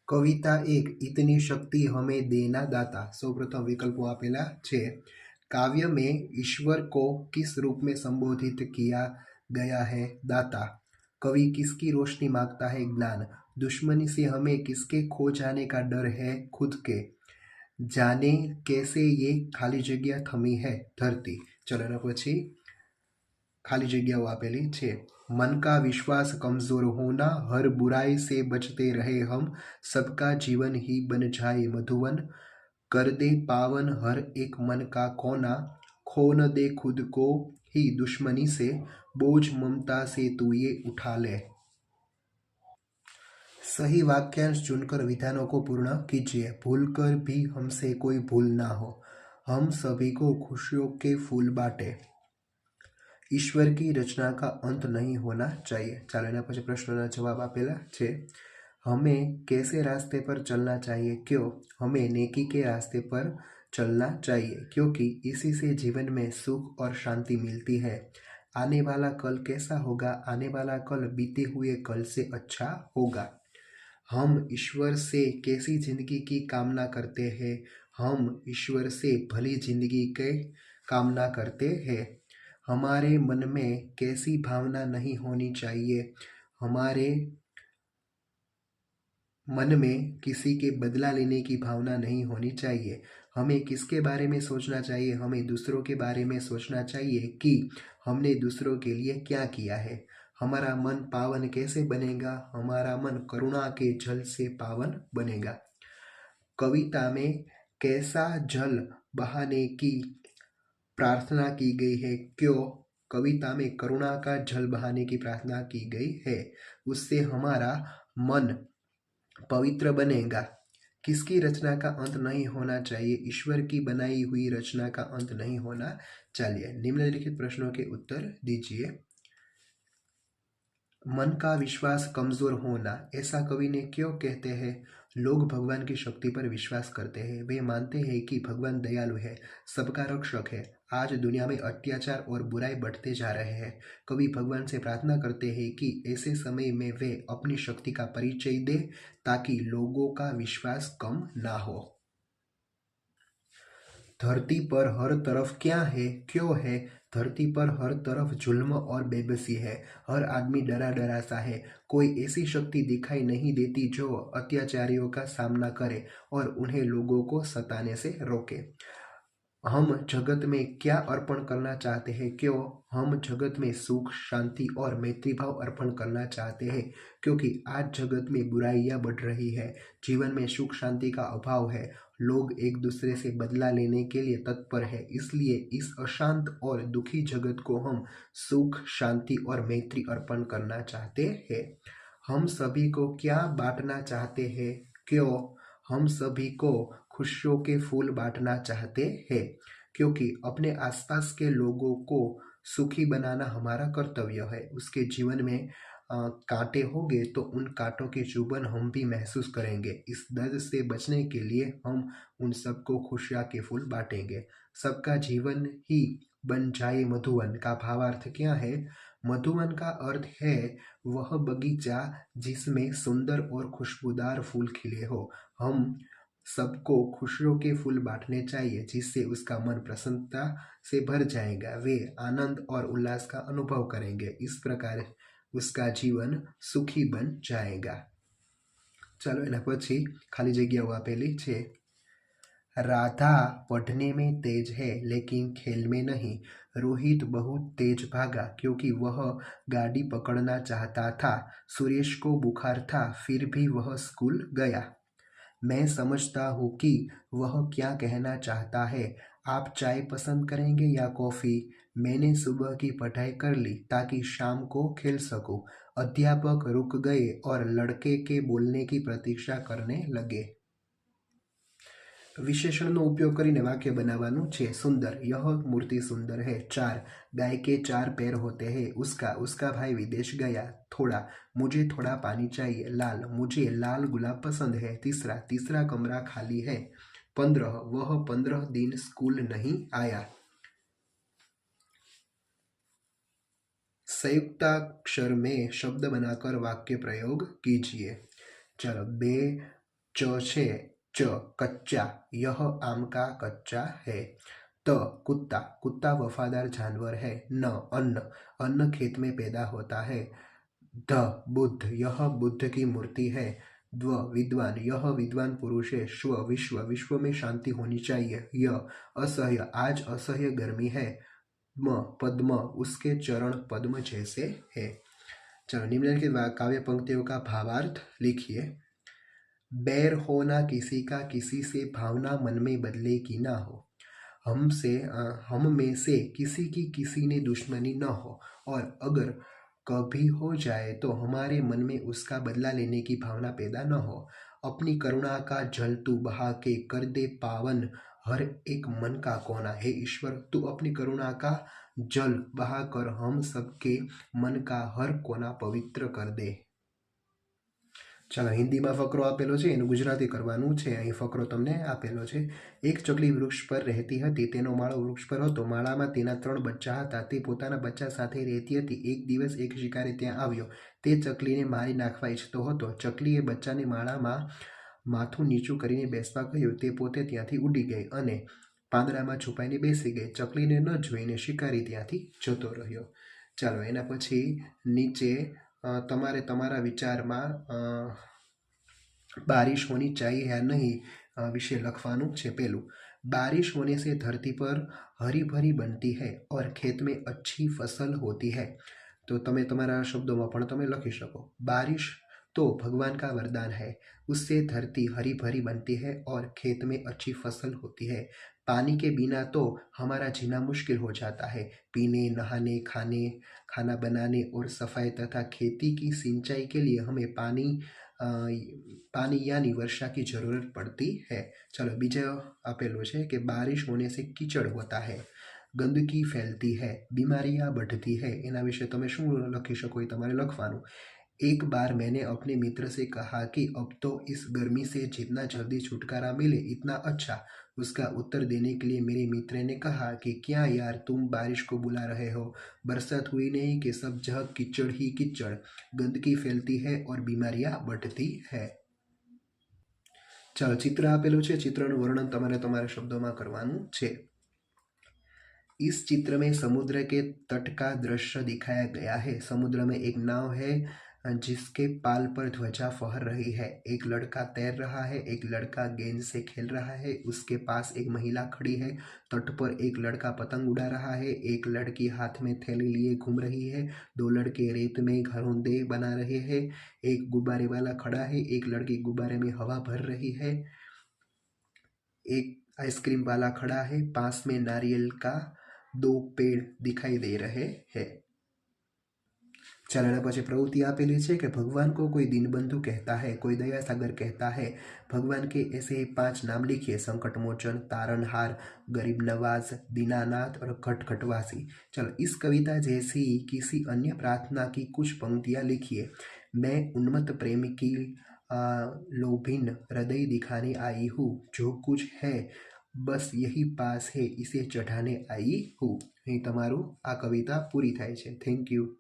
कविता एक इतनी शक्ति हमें देना दाता। સૌપ્રથમ વિકલ્પો આપેલા છે। काव्य में ईश्वर को किस रूप में संबोधित किया गया है? दाता। कवि किसकी रोशनी मांगता है? ज्ञान। दुश्मनी से हमें किसके खो जाने का डर है? खुद के। जाने कैसे ये खाली जगह थमी है? धरती। चलो एना पछी खाली जगह આપેલી છે। मन का विश्वास कमजोर होना, हर बुराई से बचते रहे हम, सबका जीवन ही बन जाए मधुवन, कर दे पावन हर एक मन का कोना, खो न दे खुद को ही दुश्मनी से, बोझ ममता से तू ये उठा ले। सही वाक्यांश चुनकर विधानों को पूर्ण कीजिए। भूलकर भी हमसे कोई भूल ना हो, हम सभी को खुशियों के फूल बांटे, ईश्वर की रचना का अंत नहीं होना चाहिए। ચાલો એના પછી પ્રશ્નોના જવાબ આપેલા છે। हमें कैसे रास्ते पर चलना चाहिए? क्यों? हमें नेकी के रास्ते पर चलना चाहिए क्योंकि इसी से जीवन में सुख और शांति मिलती है। आने वाला कल कैसा होगा? आने वाला कल बीते हुए कल से अच्छा होगा। हम ईश्वर से कैसी जिंदगी की कामना करते हैं? हम ईश्वर से भली जिंदगी की कामना करते हैं। हमारे मन में कैसी भावना नहीं होनी चाहिए? हमारे मन में किसी के बदला लेने की भावना नहीं होनी चाहिए। हमें किसके बारे में सोचना चाहिए? हमें दूसरों के बारे में सोचना चाहिए कि हमने दूसरों के लिए क्या किया है। हमारा मन पावन कैसे बनेगा? हमारा मन करुणा के जल से पावन बनेगा। कविता में कैसा जल बहाने की प्रार्थना की गई है? क्यों? कविता में करुणा का जल बहाने की प्रार्थना की गई है, उससे हमारा मन पवित्र बनेगा। किसकी रचना का अंत नहीं होना चाहिए? ईश्वर की बनाई हुई रचना का अंत नहीं होना चाहिए। निम्नलिखित प्रश्नों के उत्तर दीजिए। मन का विश्वास कमजोर होना, ऐसा कवि ने क्यों कहते हैं? लोग भगवान की शक्ति पर विश्वास करते हैं। वे मानते हैं कि भगवान दयालु है, सबका रक्षक है। आज दुनिया में अत्याचार और बुराई बढ़ते जा रहे हैं। कवि भगवान से प्रार्थना करते हैं कि ऐसे समय में वे अपनी शक्ति का परिचय दे ताकि लोगों का विश्वास कम ना हो। धरती पर हर तरफ क्या है? क्यों है? धरती पर हर तरफ जुल्म और बेबसी है। हर आदमी डरा डरा सा है। कोई ऐसी शक्ति दिखाई नहीं देती जो अत्याचारियों का सामना करे और उन्हें लोगों को सताने से रोके। हम जगत में क्या अर्पण करना चाहते हैं? क्यों? हम जगत में सुख, शांति और मैत्री भाव अर्पण करना चाहते हैं क्योंकि आज जगत में बुराइयां बढ़ रही है, जीवन में सुख शांति का अभाव है, लोग एक दूसरे से बदला लेने के लिए तत्पर है। इसलिए इस अशांत और दुखी जगत को हम सुख, शांति और मैत्री अर्पण करना चाहते हैं। हम सभी को क्या बांटना चाहते हैं? क्यों? हम सभी को खुशियों के फूल बांटना चाहते हैं क्योंकि अपने आसपास के लोगों को सुखी बनाना हमारा कर्तव्य है। उसके जीवन में कांटे होंगे तो उन कांटों की चुभन हम भी महसूस करेंगे। इस दर्द से बचने के लिए हम उन सबको खुशियाँ के फूल बांटेंगे। सबका जीवन ही बन जाए मधुवन का भावार्थ क्या है? मधुवन का अर्थ है वह बगीचा जिसमें सुंदर और खुशबूदार फूल खिले हो। हम सबको खुशियों के फूल बांटने चाहिए जिससे उसका मन प्रसन्नता से भर जाएगा। वे आनंद और उल्लास का अनुभव करेंगे। इस प्रकार उसका जीवन सुखी बन जाएगा। चलो एना पछी खाली जग्याओ आपेली छे। राधा पढ़ने में तेज है लेकिन खेल में नहीं। रोहित बहुत तेज भागा क्योंकि वह गाड़ी पकड़ना चाहता था। सुरेश को बुखार था फिर भी वह स्कूल गया। मैं समझता हूँ कि वह क्या कहना चाहता है। आप चाय पसंद करेंगे या कॉफ़ी? मैंने सुबह की पढ़ाई कर ली ताकि शाम को खेल सकूं। अध्यापक रुक गए और लड़के के बोलने की प्रतीक्षा करने लगे। विशेषणનો उपयोग કરીને वाक्य बनावવાનું છે। सुंदर, यह मूर्ति सुंदर है। 4, गाय के 4 पैर होते हैं। उसका भाई विदेश गया। थोड़ा, मुझे थोड़ा पानी चाहिए। लाल, मुझे लाल गुलाब पसंद है। तीसरा कमरा खाली है। 15, वह 15 दिन स्कूल नहीं आया। संयुक्ताक्षर में शब्द बनाकर वाक्य प्रयोग कीजिए। चलो, 2 च छे च कच्चा, यह आम का कच्चा है। त कुत्ता, कुत्ता वफादार जानवर है। न अन्न, अन्न खेत में पैदा होता है। ध बुद्ध, यह बुद्ध की मूर्ति है। द्व विद्वान, यह विद्वान पुरुष है। श्व विश्व, विश्व में शांति होनी चाहिए। य असह्य, आज असह्य गर्मी है। म पद्म, उसके चरण पद्म जैसे है। चलो निम्नलिखित काव्य पंक्तियों का भावार्थ लिखिए। बैर हो ना किसी का किसी से, भावना मन में बदले की ना हो। हम में से किसी की किसी ने दुश्मनी न हो, और अगर कभी हो जाए तो हमारे मन में उसका बदला लेने की भावना पैदा न हो। अपनी करुणा का जल तू बहा के कर दे पावन हर एक मन का कोना। हे ईश्वर, तू अपनी करुणा का जल बहाकर हम सबके मन का हर कोना पवित्र कर दे। ચાલો હિન્દીમાં ફકરો આપેલો છે, એનું ગુજરાતી કરવાનું છે। અહીં ફકરો તમને આપેલો છે। એક ચકલી વૃક્ષ પર રહેતી હતી, તેનો માળો વૃક્ષ પર હતો। માળામાં તેના 3 બચ્ચા હતા, તે પોતાના બચ્ચા સાથે રહેતી હતી। એક દિવસ એક શિકારી ત્યાં આવ્યો, તે ચકલીને મારી નાખવા ઈચ્છતો હતો। ચકલીએ બચ્ચાને માળામાં માથું નીચું કરીને બેસવા કહ્યું, તે પોતે ત્યાંથી ઉડી ગઈ અને પાંદડામાં છુપાઈને બેસી ગઈ। ચકલીને ન જોઈને શિકારી ત્યાંથી જતો રહ્યો। ચાલો એના પછી નીચે તમારે તમારા વિચારમાં बारिश होनी चाहिए या नहीं विषय लखवानुं छे। पहलू, बारिश होने से धरती पर हरी भरी बनती है और खेत में अच्छी फसल होती है। तो तमे तमारा शब्दों में पण तमे लखी शको। बारिश तो भगवान का वरदान है, उससे धरती हरी भरी बनती है और खेत में अच्छी फसल होती है। पानी के बिना तो हमारा जीना मुश्किल हो जाता है। पीने, नहाने, खाना बनाने और सफाई तथा खेती की सिंचाई के लिए हमें पानी यानी वर्षा की जरूरत पड़ती है। चलो बीजा आपेलो है कि बारिश होने से कीचड़ होता है, गंदगी फैलती है, बीमारियां बढ़ती है। एना विषय तमे शुं लखी शको ए तमारे लखवानुं। एक बार मैंने अपने मित्र से कहा कि अब तो इस गर्मी से जितना जल्दी छुटकारा मिले इतना अच्छा। उसका उत्तर देने के लिए मेरे मित्र ने कहा कि क्या यार, तुम बारिश को बुला रहे हो? बरसात हुई नहीं कि सब जगह कीचड़ ही कीचड़, गंदगी फैलती है और बीमारियां बढ़ती है। चलो चित्र आपेलू है, चित्रનું वर्णन તમારે તમારા શબ્દોમાં કરવાનું છે। इस चित्र में समुद्र के तट का दृश्य दिखाया गया है। समुद्र में एक नाव है जिसके पाल पर ध्वजा फहर रही है। एक लड़का तैर रहा है, एक लड़का गेंद से खेल रहा है, उसके पास एक महिला खड़ी है। तट पर एक लड़का पतंग उड़ा रहा है, एक लड़की हाथ में थैली लिए घूम रही है, 2 लड़के रेत में घरौंदे बना रहे हैं, एक गुब्बारे वाला खड़ा है, एक लड़की गुब्बारे में हवा भर रही है, एक आइसक्रीम वाला खड़ा है, पास में नारियल का 2 पेड़ दिखाई दे रहे हैं। चलो पीछे प्रवृत्ति आपेली है कि भगवान को कोई दीनबंधु कहता है, कोई दया सागर कहता है। भगवान के ऐसे 5 नाम लिखिए, संकट मोचन, तारनहार, गरीब नवाज, दीनानाथ और खटखटवासी। चलो इस कविता जैसी किसी अन्य प्रार्थना की कुछ पंक्तियां लिखिए। मैं उन्मत्त प्रेम की लोभिन हृदय दिखाने आई हूँ, जो कुछ है बस यही पास है, इसे चढ़ाने आई हूँ। અહીં તમારું આ કવિતા પૂરી થાય છે। Thank you.